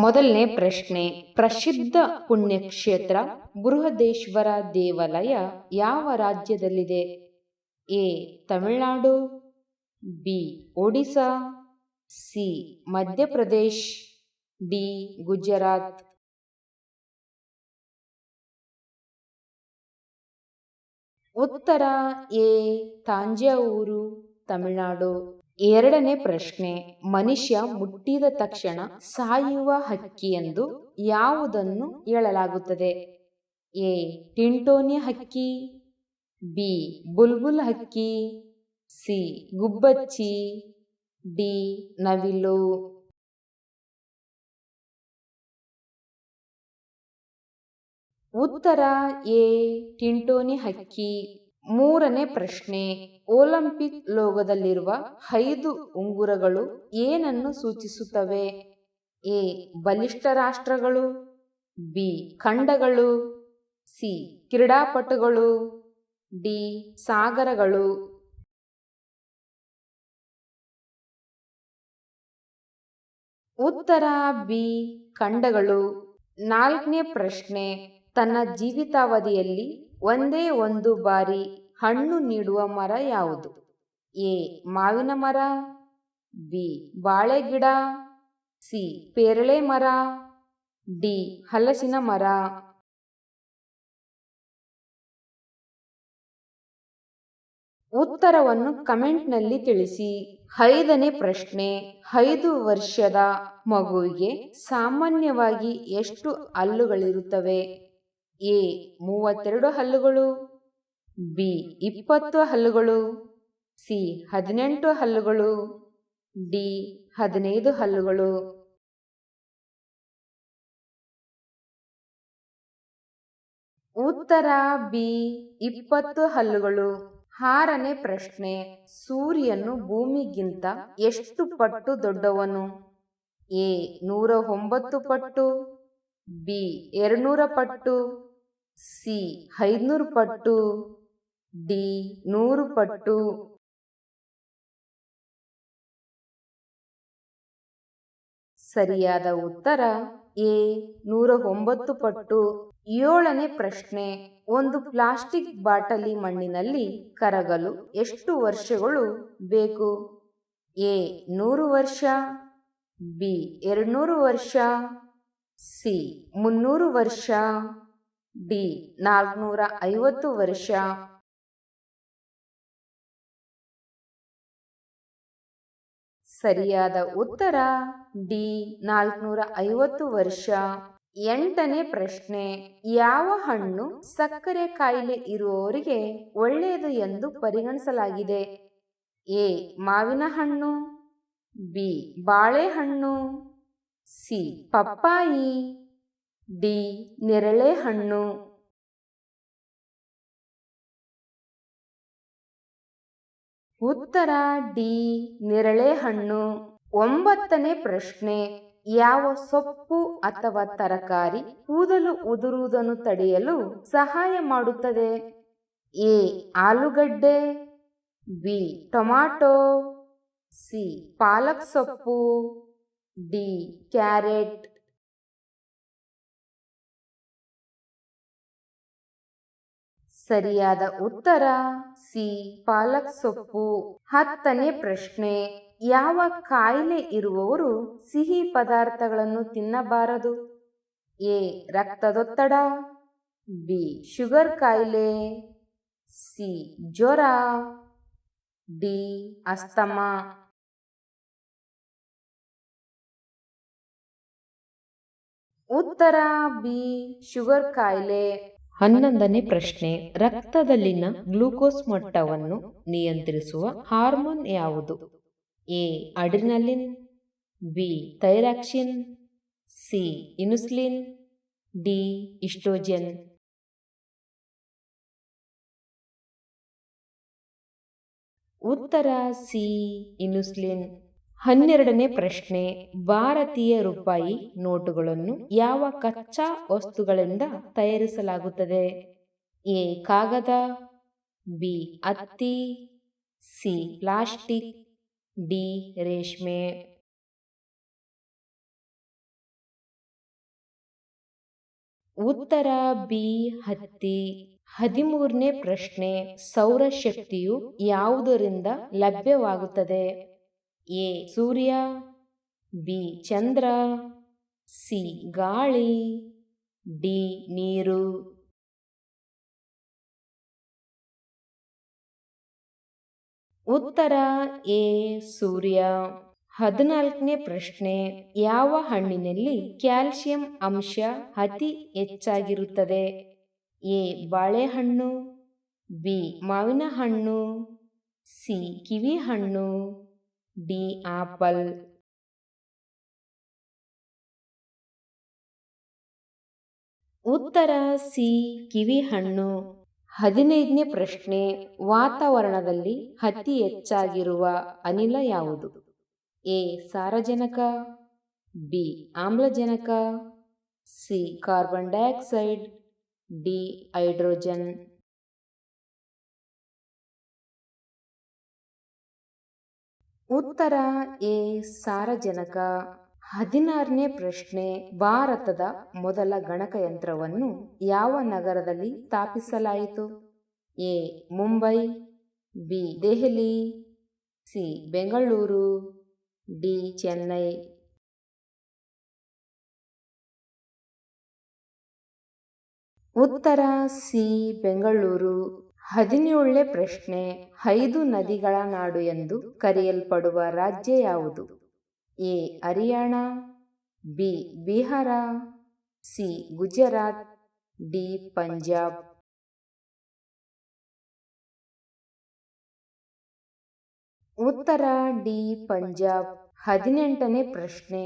ಮೊದಲನೇ ಪ್ರಶ್ನೆ, ಪ್ರಸಿದ್ಧ ಪುಣ್ಯಕ್ಷೇತ್ರ ಬೃಹದೇಶ್ವರ ದೇವಾಲಯ ಯಾವ ರಾಜ್ಯದಲ್ಲಿದೆ? A Tamil Nadu, B Odisha, C Madhya Pradesh, D Gujarat. ಉತ್ತರ ಎ ತಾಂಜಾವೂರು, ತಮಿಳುನಾಡು. ಎರಡನೇ ಪ್ರಶ್ನೆ, ಮನುಷ್ಯ ಮುಟ್ಟಿದ ತಕ್ಷಣ ಸಾಯುವ ಹಕ್ಕಿ ಎಂದು ಯಾವುದನ್ನು ಹೇಳಲಾಗುತ್ತದೆ? ಎ ಟಿಂಟೋನಿ ಹಕ್ಕಿ, ಬಿ ಬುಲ್ಬುಲ್ ಹಕ್ಕಿ, ಸಿ ಗುಬ್ಬಚ್ಚಿ, ಡಿ ನವಿಲು. ಉತ್ತರ ಎ ಟಿಂಟೋನಿ ಹಕ್ಕಿ. ಮೂರನೇ ಪ್ರಶ್ನೆ, ಒಲಿಂಪಿಕ್ ಲೋಗೋದಲ್ಲಿರುವ 5 ಉಂಗುರಗಳು ಏನನ್ನು ಸೂಚಿಸುತ್ತವೆ? ಎ ಬಲಿಷ್ಠ ರಾಷ್ಟ್ರಗಳು, ಬಿ ಖಂಡಗಳು, ಸಿ ಕ್ರೀಡಾಪಟುಗಳು, ಡಿ ಸಾಗರಗಳು. ಉತ್ತರ ಬಿ ಖಂಡಗಳು. ನಾಲ್ಕನೇ ಪ್ರಶ್ನೆ, ತನ್ನ ಜೀವಿತಾವಧಿಯಲ್ಲಿ ಒಂದೇ ಒಂದು ಬಾರಿ ಹಣ್ಣು ನೀಡುವ ಮರ ಯಾವುದು? ಎ ಮಾವಿನ ಮರ, ಬಿ ಬಾಳೆ ಗಿಡ, ಸಿ ಪೇರಳೆ ಮರ, ಡಿ ಹಲಸಿನ ಮರ. ಉತ್ತರವನ್ನು ಕಮೆಂಟ್ನಲ್ಲಿ ತಿಳಿಸಿ. ಐದನೇ ಪ್ರಶ್ನೆ, 5 ವರ್ಷದ ಮಗುವಿಗೆ ಸಾಮಾನ್ಯವಾಗಿ ಎಷ್ಟು ಹಲ್ಲುಗಳಿರುತ್ತವೆ? ಎ 32 ಹಲ್ಲುಗಳು, ಬಿ 20 ಹಲ್ಲುಗಳು, ಸಿ 18 ಹಲ್ಲುಗಳು, ಡಿ 15 ಹಲ್ಲುಗಳು. ಉತ್ತರ ಬಿ 20 ಹಲ್ಲುಗಳು. ಆರನೇ ಪ್ರಶ್ನೆ, ಸೂರ್ಯನು ಭೂಮಿಗಿಂತ ಎಷ್ಟು ಪಟ್ಟು ದೊಡ್ಡವನು? ಎ 109 ಪಟ್ಟು, ಬಿ 200 ಪಟ್ಟು, ಸಿ 500 ಪಟ್ಟು, ಡಿ 100 ಪಟ್ಟು. ಸರಿಯಾದ ಉತ್ತರ ಎ 109 ಪಟ್ಟು. ಏಳನೇ ಪ್ರಶ್ನೆ, ಒಂದು ಪ್ಲಾಸ್ಟಿಕ್ ಬಾಟಲಿ ಮಣ್ಣಿನಲ್ಲಿ ಕರಗಲು ಎಷ್ಟು ವರ್ಷಗಳು ಬೇಕು? ಎ 100 ವರ್ಷ, ಬಿ 200 ವರ್ಷ, ಸಿ 300 ವರ್ಷ, ಡಿ 450 ವರ್ಷ. ಸರಿಯಾದ ಉತ್ತರ ಡಿ 450 ವರ್ಷ. ಎಂಟನೇ ಪ್ರಶ್ನೆ, ಯಾವ ಹಣ್ಣು ಸಕ್ಕರೆ ಕಾಯಿಲೆ ಇರುವವರಿಗೆ ಒಳ್ಳೆಯದು ಎಂದು ಪರಿಗಣಿಸಲಾಗಿದೆ? ಎ ಮಾವಿನ ಹಣ್ಣು, ಬಿ ಬಾಳೆಹಣ್ಣು, ಸಿ ಪಪ್ಪಾಯಿ, ಡಿ ನೇರಳೆ ಹಣ್ಣು. ಉತ್ತರ ಡಿ ನೇರಳೆ ಹಣ್ಣು. ಒಂಬತ್ತನೇ ಪ್ರಶ್ನೆ, ಯಾವ ಸೊಪ್ಪು ಅಥವಾ ತರಕಾರಿ ಕೂದಲು ಉದುರುವುದನ್ನು ತಡೆಯಲು ಸಹಾಯ ಮಾಡುತ್ತದೆ? ಎ ಆಲೂಗಡ್ಡೆ, ಬಿ ಟೊಮ್ಯಾಟೊ, ಸಿ ಪಾಲಕ್ ಸೊಪ್ಪು, ಡಿ ಕ್ಯಾರೆಟ್. ಸರಿಯಾದ ಉತ್ತರ ಸಿ ಪಾಲಕ್ ಸೊಪ್ಪು. ಹತ್ತನೇ ಪ್ರಶ್ನೆ, ಯಾವ ಕಾಯಿಲೆ ಇರುವವರು ಸಿಹಿ ಪದಾರ್ಥಗಳನ್ನು ತಿನ್ನಬಾರದು? ಎ ರಕ್ತದೊತ್ತಡ, ಬಿ ಶುಗರ್ ಕಾಯಿಲೆ, ಸಿ ಜ್ವರ, ಡಿ ಅಸ್ತಮಾ. ಉತ್ತರ ಬಿ ಶುಗರ್ ಕಾಯಿಲೆ. 11ನೇ ಪ್ರಶ್ನೆ, ರಕ್ತದಲ್ಲಿನ ಗ್ಲೂಕೋಸ್ ಮಟ್ಟವನ್ನು ನಿಯಂತ್ರಿಸುವ ಹಾರ್ಮೋನ್ ಯಾವುದು? A adrenaline, B thyroxine, C insulin, D oestrogen. ಉತ್ತರ ಸಿ ಇನ್ಸುಲಿನ್. 12ನೇ ಪ್ರಶ್ನೆ, ಭಾರತೀಯ ರೂಪಾಯಿ ನೋಟುಗಳನ್ನು ಯಾವ ಕಚ್ಚಾ ವಸ್ತುಗಳಿಂದ ತಯಾರಿಸಲಾಗುತ್ತದೆ? ಎ ಕಾಗದ, ಬಿ ಹತ್ತಿ, ಸಿ ಪ್ಲಾಸ್ಟಿಕ್, ಡಿ ರೇಷ್ಮೆ. ಉತ್ತರ ಬಿ ಹತ್ತಿ. 13ನೇ ಪ್ರಶ್ನೆ, ಸೌರಶಕ್ತಿಯು ಯಾವುದರಿಂದ ಲಭ್ಯವಾಗುತ್ತದೆ? A Surya, B Chandra, C ಗಾಳಿ, ಡಿ ನೀರು. ಉತ್ತರ ಎ ಸೂರ್ಯ. 14ನೇ ಪ್ರಶ್ನೆ, ಯಾವ ಹಣ್ಣಿನಲ್ಲಿ ಕ್ಯಾಲ್ಸಿಯಂ ಅಂಶ ಅತಿ ಹೆಚ್ಚಾಗಿರುತ್ತದೆ? ಎ ಬಾಳೆಹಣ್ಣು, ಬಿ ಮಾವಿನ ಹಣ್ಣು, ಸಿ ಕಿವಿ ಹಣ್ಣು, ಡಿ ಆಪಲ್. ಉತ್ತರ ಸಿ ಕಿವಿ ಹಣ್ಣು. 15ನೇ ಪ್ರಶ್ನೆ, ವಾತಾವರಣದಲ್ಲಿ ಅತಿ ಹೆಚ್ಚಾಗಿರುವ ಅನಿಲ ಯಾವುದು? ಎ ಸಾರಜನಕ, ಬಿ ಆಮ್ಲಜನಕ, C carbon dioxide, D hydrogen. ಉತ್ತರ ಎ ಸಾರಜನಕ. 16ನೇ ಪ್ರಶ್ನೆ, ಭಾರತದ ಮೊದಲ ಗಣಕಯಂತ್ರವನ್ನು ಯಾವ ನಗರದಲ್ಲಿ ಸ್ಥಾಪಿಸಲಾಯಿತು? A Mumbai, B Delhi, C Bengaluru, D Chennai. ಉತ್ತರ ಸಿ ಬೆಂಗಳೂರು. 17ನೇ ಪ್ರಶ್ನೆ, 5 ನದಿಗಳ ನಾಡು ಎಂದು ಕರೆಯಲ್ಪಡುವ ರಾಜ್ಯ ಯಾವುದು? A Haryana, B Bihar, C Gujarat, D Punjab. ಉತ್ತರ ಡಿ ಪಂಜಾಬ್. 18ನೇ ಪ್ರಶ್ನೆ,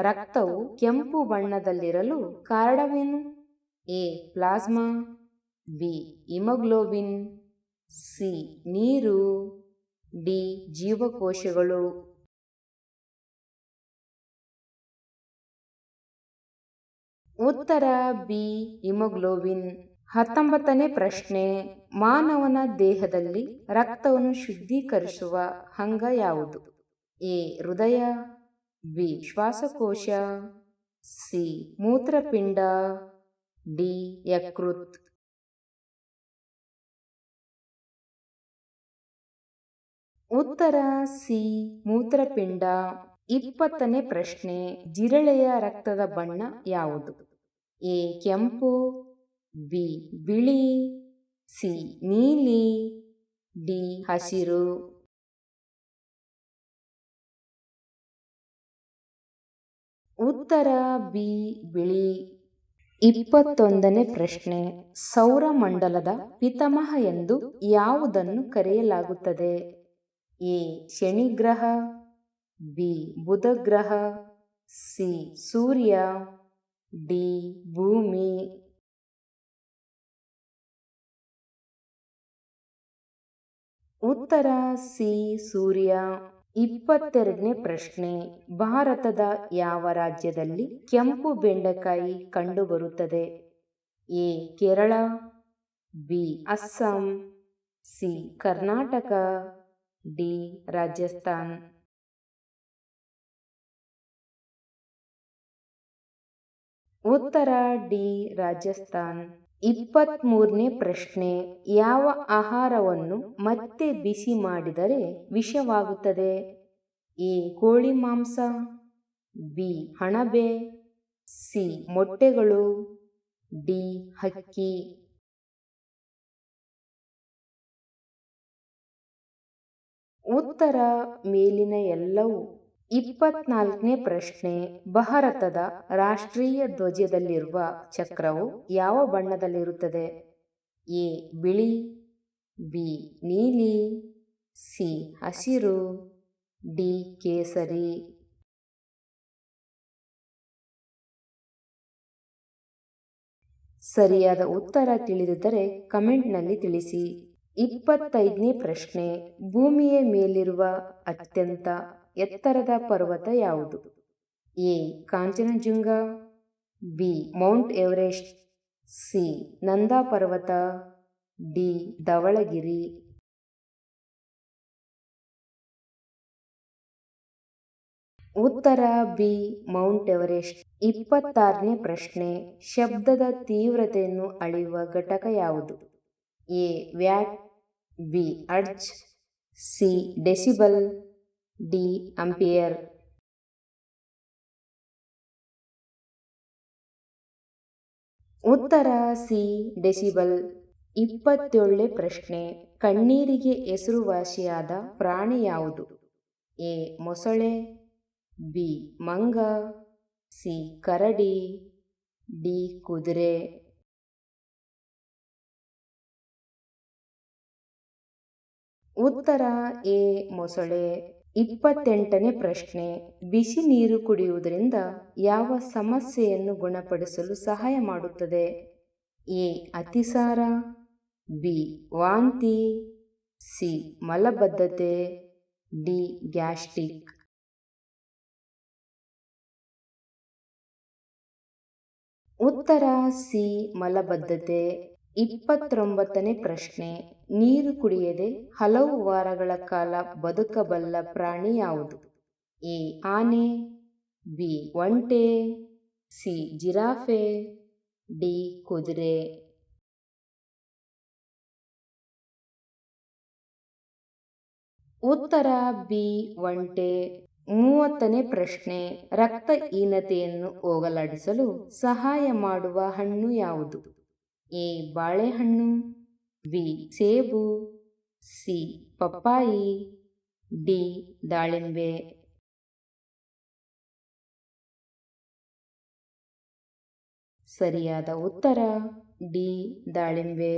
ರಕ್ತವು ಕೆಂಪು ಬಣ್ಣದಲ್ಲಿರಲು ಕಾರಣವೇನು? A plasma, B haemoglobin, C ನೀರು, ಡಿ ಜೀವಕೋಶಗಳು. ಉತ್ತರ ಬಿ ಹಿಮೋಗ್ಲೋಬಿನ್. 19ನೇ ಪ್ರಶ್ನೆ, ಮಾನವನ ದೇಹದಲ್ಲಿ ರಕ್ತವನ್ನು ಶುದ್ಧೀಕರಿಸುವ ಅಂಗ ಯಾವುದು? ಎ ಹೃದಯ, ಬಿ ಶ್ವಾಸಕೋಶ, ಸಿ ಮೂತ್ರಪಿಂಡ, ಡಿ ಯಕೃತ್. ಉತ್ತರ ಸಿ ಮೂತ್ರಪಿಂಡ. 20ನೇ ಪ್ರಶ್ನೆ, ಜಿರಳೆಯ ರಕ್ತದ ಬಣ್ಣ ಯಾವುದು? ಎ ಕೆಂಪು, ಬಿ ಬಿಳಿ, ಸಿ ನೀಲಿ, ಡಿ ಹಸಿರು. ಉತ್ತರ ಬಿ ಬಿಳಿ. 21ನೇ ಪ್ರಶ್ನೆ, ಸೌರಮಂಡಲದ ಪಿತಾಮಹ ಎಂದು ಯಾವುದನ್ನು ಕರೆಯಲಾಗುತ್ತದೆ? ಎ ಶನಿ ಗ್ರಹ, ಬಿ ಬುಧ ಗ್ರಹ, ಸಿ ಸೂರ್ಯ, ಡಿ ಭೂಮಿ. ಉತ್ತರ ಸಿ ಸೂರ್ಯ. 22ನೇ ಪ್ರಶ್ನೆ, ಭಾರತದ ಯಾವ ರಾಜ್ಯದಲ್ಲಿ ಕೆಂಪು ಬೆಂಡೆಕಾಯಿ ಕಂಡುಬರುತ್ತದೆ? A Kerala, B Assam, C Karnataka, D Rajasthan. ಉತ್ತರ ಡಿ ರಾಜಸ್ಥಾನ್. 23ನೇ ಪ್ರಶ್ನೆ, ಯಾವ ಆಹಾರವನ್ನು ಮತ್ತೆ ಬಿಸಿ ಮಾಡಿದರೆ ವಿಷವಾಗುತ್ತದೆ? ಎ ಕೋಳಿ ಮಾಂಸ, ಬಿ ಅಣಬೆ, ಸಿ ಮೊಟ್ಟೆಗಳು, ಡಿ ಅಕ್ಕಿ. ಉತ್ತರ ಮೇಲಿನ ಎಲ್ಲವೂ. 24ನೇ ಪ್ರಶ್ನೆ, ಭಾರತದ ರಾಷ್ಟ್ರೀಯ ಧ್ವಜದಲ್ಲಿರುವ ಚಕ್ರವು ಯಾವ ಬಣ್ಣದಲ್ಲಿರುತ್ತದೆ? ಎ ಬಿಳಿ, ಬಿ ನೀಲಿ, ಸಿ ಹಸಿರು, ಡಿ ಕೇಸರಿ. ಸರಿಯಾದ ಉತ್ತರ ತಿಳಿದಿದ್ದರೆ ಕಮೆಂಟ್ನಲ್ಲಿ ತಿಳಿಸಿ. 25ನೇ ಪ್ರಶ್ನೆ, ಭೂಮಿಯ ಮೇಲಿರುವ ಅತ್ಯಂತ ಎತ್ತರದ ಪರ್ವತ ಯಾವುದು? A Kanchenjunga, B Mount Everest, C Nanda Parvat, D Dhavalagiri. ಉತ್ತರ ಬಿ ಮೌಂಟ್ ಎವರೆಸ್ಟ್. 26ನೇ ಪ್ರಶ್ನೆ. ಶಬ್ದದ ತೀವ್ರತೆಯನ್ನು ಅಳೆಯುವ ಘಟಕ ಯಾವುದು? A watt, B hertz, C decibel, D ampere. ಉತ್ತರ ಸಿ ಡೆಸಿಬಲ್. 27ನೇ ಪ್ರಶ್ನೆ. ಕಣ್ಣೀರಿಗೆ ಹೆಸರುವಾಸಿಯಾದ ಪ್ರಾಣಿ ಯಾವುದು? ಎ ಮೊಸಳೆ, ಬಿ ಮಂಗ, ಸಿ ಕರಡಿ, ಡಿ ಕುದುರೆ. ಉತ್ತರ ಎ ಮೊಸಳೆ. 28ನೇ ಪ್ರಶ್ನೆ. ಬಿಸಿ ನೀರು ಕುಡಿಯುವುದರಿಂದ ಯಾವ ಸಮಸ್ಯೆಯನ್ನು ಗುಣಪಡಿಸಲು ಸಹಾಯ ಮಾಡುತ್ತದೆ? ಎ ಅತಿಸಾರ, ಬಿ ವಾಂತಿ, ಸಿ ಮಲಬದ್ಧತೆ, ಡಿ ಗ್ಯಾಸ್ಟ್ರಿಕ್. ಉತ್ತರ ಸಿ ಮಲಬದ್ಧತೆ. 29ನೇ ಪ್ರಶ್ನೆ. ನೀರು ಕುಡಿಯದೆ ಹಲವು ವಾರಗಳ ಕಾಲ ಬದುಕಬಲ್ಲ ಪ್ರಾಣಿ ಯಾವುದು? ಎ ಆನೆ, ಬಿ ಒಂಟೆ, ಸಿ ಜಿರಾಫೆ, ಡಿ ಕುದುರೆ. ಉತ್ತರ ಬಿ ಒಂಟೆ. 30ನೇ ಪ್ರಶ್ನೆ. ರಕ್ತಹೀನತೆಯನ್ನು ಹೋಗಲಾಡಿಸಲು ಸಹಾಯ ಮಾಡುವ ಹಣ್ಣು ಯಾವುದು? ಎ ಬಾಳೆಹಣ್ಣು, ಬಿ ಸೇಬು, ಸಿ ಪಪ್ಪಾಯಿ, ಡಿ ದಾಳಿಂಬೆ. ಸರಿಯಾದ ಉತ್ತರ ಡಿ ದಾಳಿಂಬೆ.